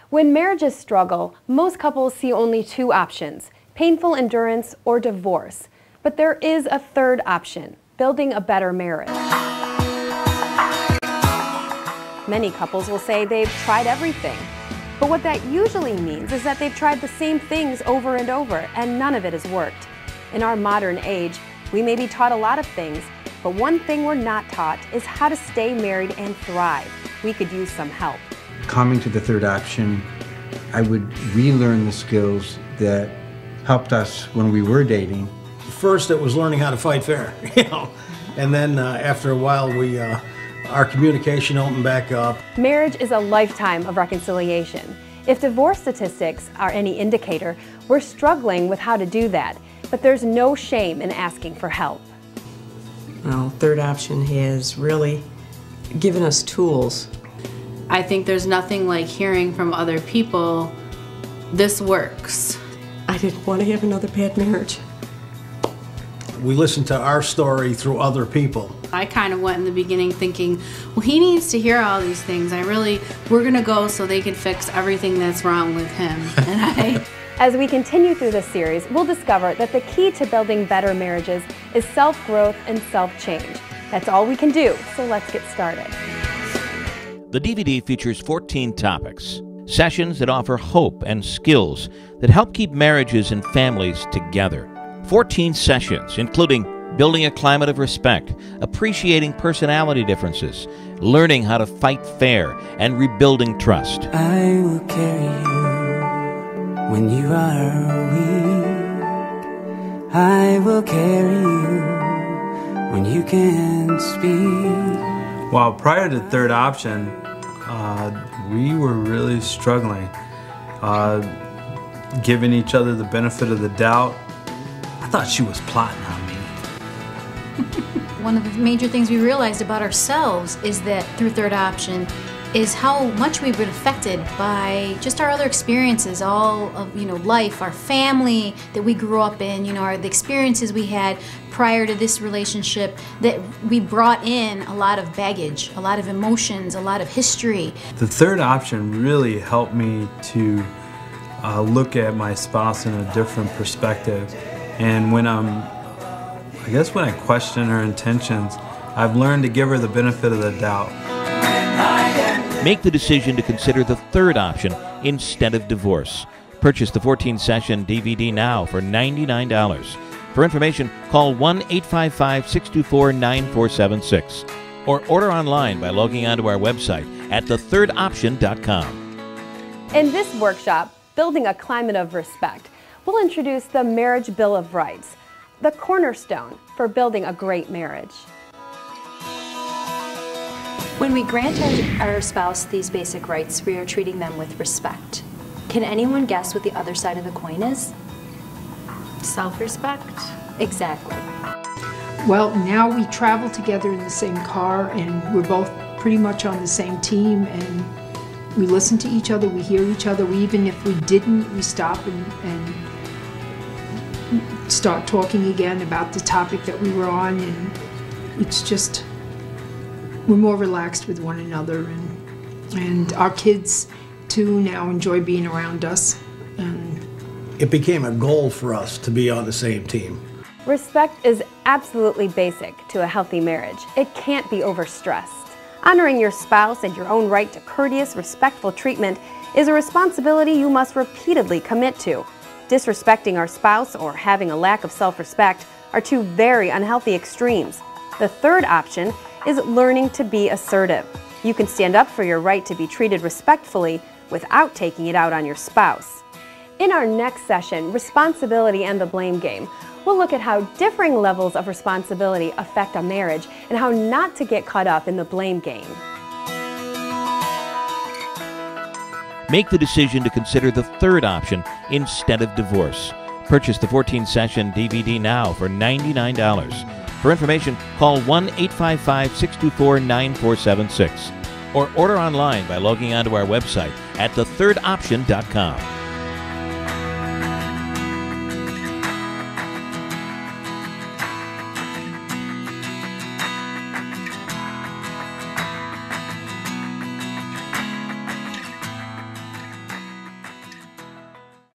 When marriages struggle, most couples see only two options: painful endurance or divorce. But there is a third option: building a better marriage. Many couples will say they've tried everything. But what that usually means is that they've tried the same things over and over, and none of it has worked. In our modern age, we may be taught a lot of things, but one thing we're not taught is how to stay married and thrive. We could use some help. Coming to the third option, I would relearn the skills that helped us when we were dating. First, it was learning how to fight fair, and then after a while, our communication opened back up. Marriage is a lifetime of reconciliation. If divorce statistics are any indicator, we're struggling with how to do that, but there's no shame in asking for help. Well, third option has really given us tools. I think there's nothing like hearing from other people, this works. I didn't want to have another bad marriage. We listened to our story through other people. I kind of went in the beginning thinking, well, he needs to hear all these things. We're gonna go so they can fix everything that's wrong with him. As we continue through this series, we'll discover that the key to building better marriages is self-growth and self-change. That's all we can do, so let's get started. The DVD features 14 topics, sessions that offer hope and skills that help keep marriages and families together. 14 sessions, including building a climate of respect, appreciating personality differences, learning how to fight fair, and rebuilding trust. I will carry you when you are weak. I will carry you when you can't speak. Well, prior to third option, we were really struggling, giving each other the benefit of the doubt. I thought she was plotting on me. One of the major things we realized about ourselves is that through third option is how much we've been affected by just our other experiences, all of life, our family that we grew up in, the experiences we had prior to this relationship, that we brought in a lot of baggage, a lot of emotions, a lot of history. The third option really helped me to look at my spouse in a different perspective. And when I question her intentions, I've learned to give her the benefit of the doubt. Make the decision to consider the third option instead of divorce. Purchase the 14-session DVD now for $99. For information, call 1-855-624-9476 or order online by logging onto our website at thethirdoption.com. In this workshop, Building a Climate of Respect, we'll introduce the Marriage Bill of Rights, the cornerstone for building a great marriage. When we grant our spouse these basic rights, we are treating them with respect. Can anyone guess what the other side of the coin is? Self-respect? Exactly. Well, now we travel together in the same car, and we're both pretty much on the same team, and we listen to each other, we hear each other. Even if we didn't, we stop and start talking again about the topic that we were on, and it's just, we're more relaxed with one another, and our kids too now enjoy being around us. And it became a goal for us to be on the same team. Respect is absolutely basic to a healthy marriage. It can't be overstressed. Honoring your spouse and your own right to courteous, respectful treatment is a responsibility you must repeatedly commit to. Disrespecting our spouse or having a lack of self-respect are two very unhealthy extremes. The third option is learning to be assertive. You can stand up for your right to be treated respectfully without taking it out on your spouse. In our next session, Responsibility and the Blame Game, we'll look at how differing levels of responsibility affect a marriage and how not to get caught up in the blame game. Make the decision to consider the third option instead of divorce. Purchase the 14-session DVD now for $99. For information, call 1-855-624-9476 or order online by logging onto our website at thethirdoption.com.